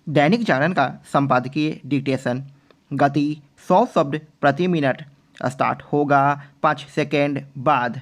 दैनिक जागरण का संपादकीय डिक्टेशन। गति 100 शब्द प्रति मिनट। स्टार्ट होगा 5 सेकेंड बाद।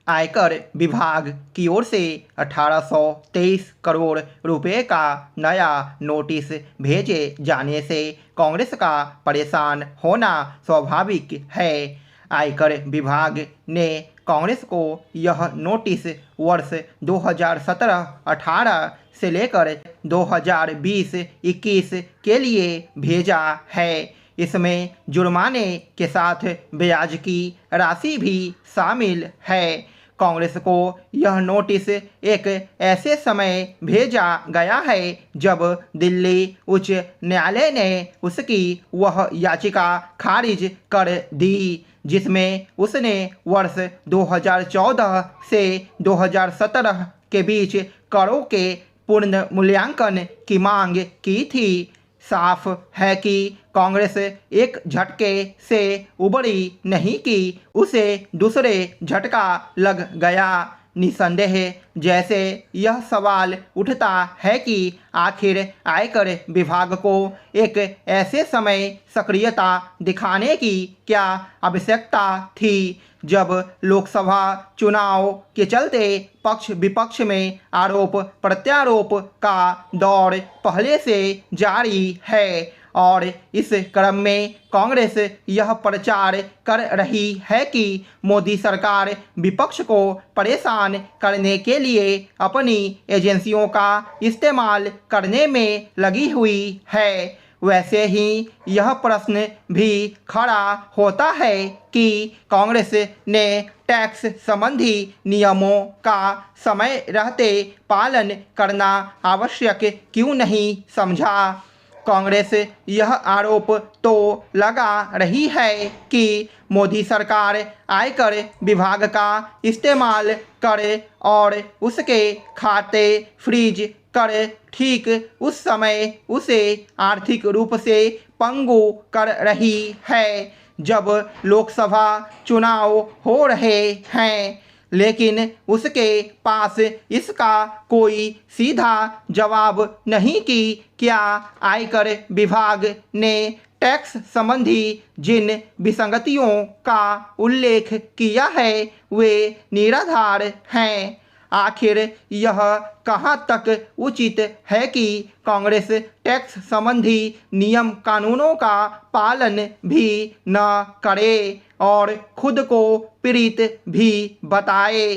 आयकर विभाग की ओर से 1823 करोड़ रुपए का नया नोटिस भेजे जाने से कांग्रेस का परेशान होना स्वाभाविक है। आयकर विभाग ने कांग्रेस को यह नोटिस वर्ष 2017-18 से लेकर 2020-21 के लिए भेजा है। इसमें जुर्माने के साथ ब्याज की राशि भी शामिल है। कांग्रेस को यह नोटिस एक ऐसे समय भेजा गया है जब दिल्ली उच्च न्यायालय ने उसकी वह याचिका खारिज कर दी जिसमें उसने वर्ष 2014 से 2017 के बीच करों के पुनर्मूल्यांकन की मांग की थी। साफ है कि कांग्रेस एक झटके से उबरी नहीं कि उसे दूसरे झटका लग गया। निसंदेह जैसे यह सवाल उठता है कि आखिर आयकर विभाग को एक ऐसे समय सक्रियता दिखाने की क्या आवश्यकता थी जब लोकसभा चुनाव के चलते पक्ष विपक्ष में आरोप प्रत्यारोप का दौर पहले से जारी है और इस क्रम में कांग्रेस यह प्रचार कर रही है कि मोदी सरकार विपक्ष को परेशान करने के लिए अपनी एजेंसियों का इस्तेमाल करने में लगी हुई है। वैसे ही यह प्रश्न भी खड़ा होता है कि कांग्रेस ने टैक्स संबंधी नियमों का समय रहते पालन करना आवश्यक क्यों नहीं समझा। कांग्रेस यह आरोप तो लगा रही है कि मोदी सरकार आयकर विभाग का इस्तेमाल करे और उसके खाते फ्रीज कर ठीक उस समय उसे आर्थिक रूप से पंगु कर रही है जब लोकसभा चुनाव हो रहे हैं, लेकिन उसके पास इसका कोई सीधा जवाब नहीं कि क्या आयकर विभाग ने टैक्स संबंधी जिन विसंगतियों का उल्लेख किया है वे निराधार हैं। आखिर यह कहाँ तक उचित है कि कांग्रेस टैक्स संबंधी नियम कानूनों का पालन भी न करे और खुद को पीड़ित भी बताए।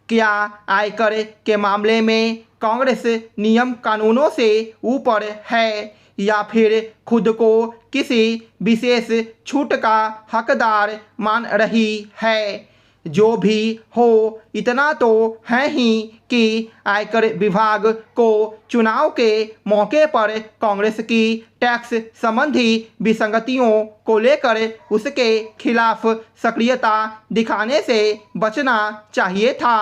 क्या आयकर के मामले में कांग्रेस नियम कानूनों से ऊपर है या फिर खुद को किसी विशेष छूट का हकदार मान रही है। जो भी हो इतना तो है ही कि आयकर विभाग को चुनाव के मौके पर कांग्रेस की टैक्स संबंधी विसंगतियों को लेकर उसके खिलाफ सक्रियता दिखाने से बचना चाहिए था।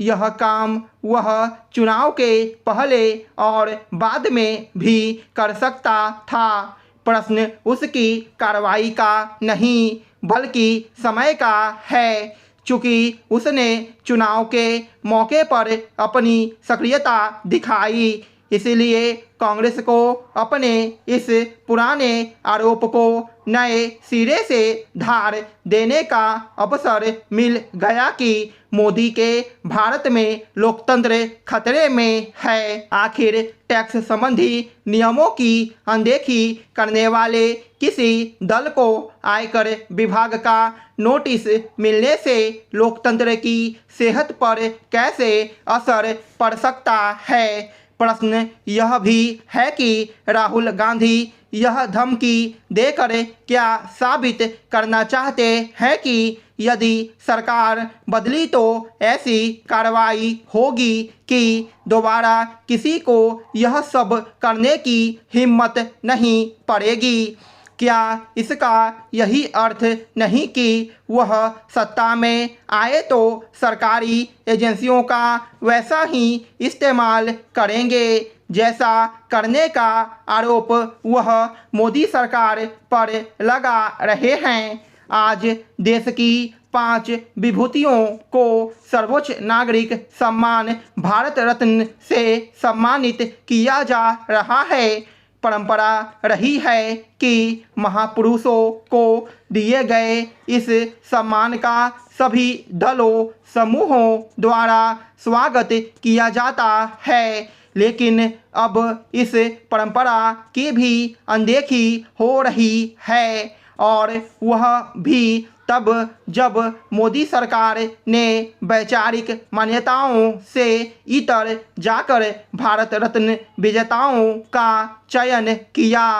यह काम वह चुनाव के पहले और बाद में भी कर सकता था। प्रश्न उसकी कार्रवाई का नहीं बल्कि समय का है। चूँकि उसने चुनाव के मौके पर अपनी सक्रियता दिखाई, इसलिए कांग्रेस को अपने इस पुराने आरोप को नए सिरे से धार देने का अवसर मिल गया कि मोदी के भारत में लोकतंत्र खतरे में है। आखिर टैक्स संबंधी नियमों की अनदेखी करने वाले किसी दल को आयकर विभाग का नोटिस मिलने से लोकतंत्र की सेहत पर कैसे असर पड़ सकता है। प्रश्न यह भी है कि राहुल गांधी यह धमकी देकर क्या साबित करना चाहते हैं कि यदि सरकार बदली तो ऐसी कार्रवाई होगी कि दोबारा किसी को यह सब करने की हिम्मत नहीं पड़ेगी। क्या इसका यही अर्थ नहीं कि वह सत्ता में आए तो सरकारी एजेंसियों का वैसा ही इस्तेमाल करेंगे जैसा करने का आरोप वह मोदी सरकार पर लगा रहे हैं। आज देश की 5 विभूतियों को सर्वोच्च नागरिक सम्मान भारत रत्न से सम्मानित किया जा रहा है। परंपरा रही है कि महापुरुषों को दिए गए इस सम्मान का सभी दलों समूहों द्वारा स्वागत किया जाता है, लेकिन अब इस परंपरा की भी अनदेखी हो रही है, और वह भी तब जब मोदी सरकार ने वैचारिक मान्यताओं से इतर जाकर भारत रत्न विजेताओं का चयन किया।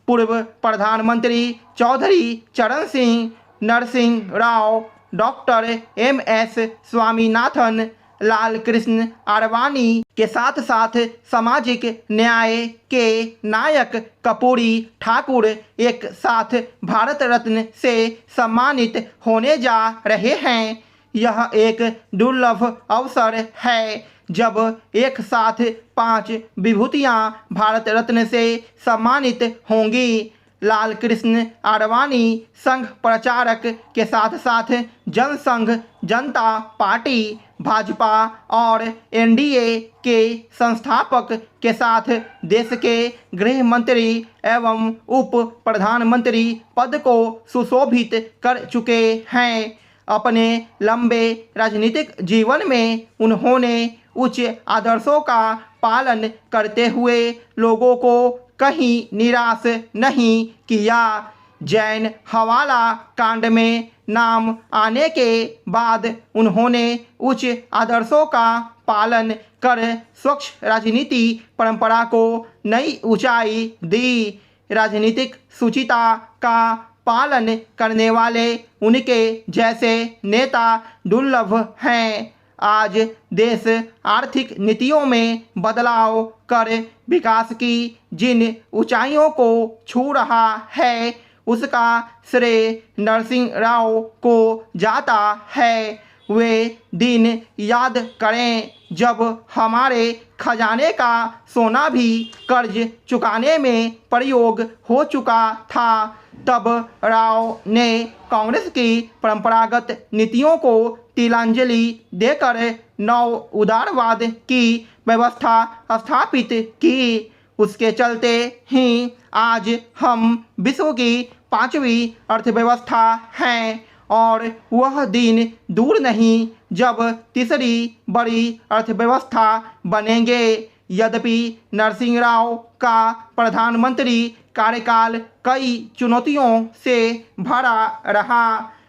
पूर्व प्रधानमंत्री चौधरी चरण सिंह, नरसिंह राव, डॉक्टर MS स्वामीनाथन, लाल कृष्ण आडवाणी के साथ साथ सामाजिक न्याय के नायक कर्पूरी ठाकुर एक साथ भारत रत्न से सम्मानित होने जा रहे हैं। यह एक दुर्लभ अवसर है जब एक साथ 5 विभूतियां भारत रत्न से सम्मानित होंगी। लाल कृष्ण आडवाणी संघ प्रचारक के साथ साथ जनसंघ जनता पार्टी भाजपा और NDA के संस्थापक के साथ देश के गृह मंत्री एवं उप प्रधानमंत्री पद को सुशोभित कर चुके हैं। अपने लंबे राजनीतिक जीवन में उन्होंने उच्च आदर्शों का पालन करते हुए लोगों को कहीं निराश नहीं किया। जैन हवाला कांड में नाम आने के बाद उन्होंने उच्च आदर्शों का पालन कर स्वच्छ राजनीति परंपरा को नई ऊंचाई दी। राजनीतिक शुचिता का पालन करने वाले उनके जैसे नेता दुर्लभ हैं। आज देश आर्थिक नीतियों में बदलाव कर विकास की जिन ऊंचाइयों को छू रहा है उसका श्रेय नरसिंह राव को जाता है। वे दिन याद करें जब हमारे खजाने का सोना भी कर्ज चुकाने में प्रयोग हो चुका था। तब राव ने कांग्रेस की परंपरागत नीतियों को तिलांजलि देकर नव उदारवाद की व्यवस्था स्थापित की। उसके चलते ही आज हम विश्व की 5वीं अर्थव्यवस्था हैं, और वह दिन दूर नहीं जब तीसरी बड़ी अर्थव्यवस्था बनेंगे। यद्यपि नरसिंह राव का प्रधानमंत्री कार्यकाल कई चुनौतियों से भरा रहा।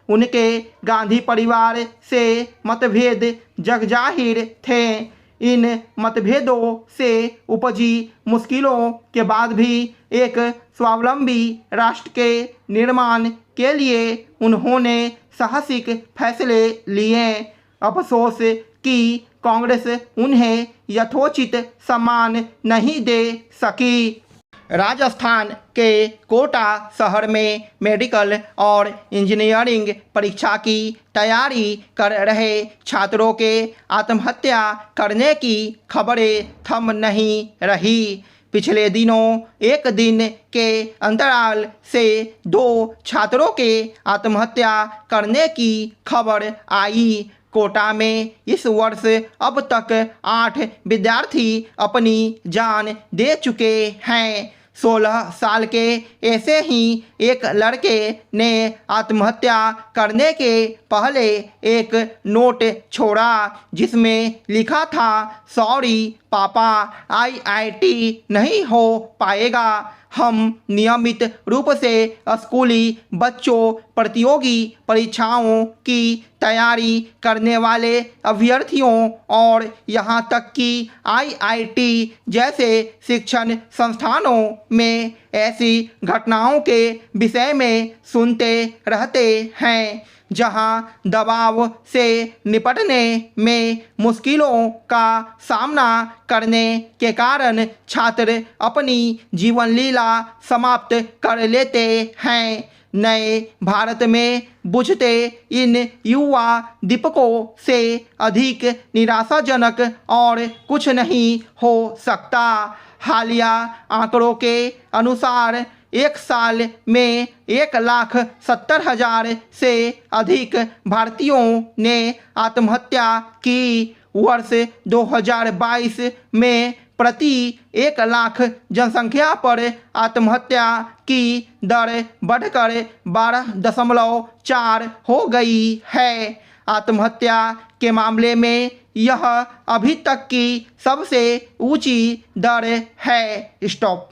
उनके गांधी परिवार से मतभेद जगजाहिर थे। इन मतभेदों से उपजी मुश्किलों के बाद भी एक स्वावलंबी राष्ट्र के निर्माण के लिए उन्होंने साहसिक फैसले लिए। अफसोस कि कांग्रेस उन्हें यथोचित सम्मान नहीं दे सकी। राजस्थान के कोटा शहर में मेडिकल और इंजीनियरिंग परीक्षा की तैयारी कर रहे छात्रों के आत्महत्या करने की खबरें थम नहीं रही। पिछले दिनों एक दिन के अंतराल से 2 छात्रों के आत्महत्या करने की खबर आई। कोटा में इस वर्ष अब तक 8 विद्यार्थी अपनी जान दे चुके हैं। 16 साल के ऐसे ही एक लड़के ने आत्महत्या करने के पहले एक नोट छोड़ा जिसमें लिखा था, सॉरी पापा, IIT नहीं हो पाएगा। हम नियमित रूप से स्कूली बच्चों प्रतियोगी परीक्षाओं की तैयारी करने वाले अभ्यर्थियों और यहाँ तक कि IIT जैसे शिक्षण संस्थानों में ऐसी घटनाओं के विषय में सुनते रहते हैं जहां दबाव से निपटने में मुश्किलों का सामना करने के कारण छात्र अपनी जीवन लीला समाप्त कर लेते हैं। नए भारत में बुझते इन युवा दीपकों से अधिक निराशाजनक और कुछ नहीं हो सकता। हालिया आंकड़ों के अनुसार एक साल में 1,70,000 से अधिक भारतीयों ने आत्महत्या की। वर्ष 2022 में प्रति 1 लाख जनसंख्या पर आत्महत्या की दर बढ़कर 12.4 हो गई है। आत्महत्या के मामले में यह अभी तक की सबसे ऊंची दर है। स्टॉप।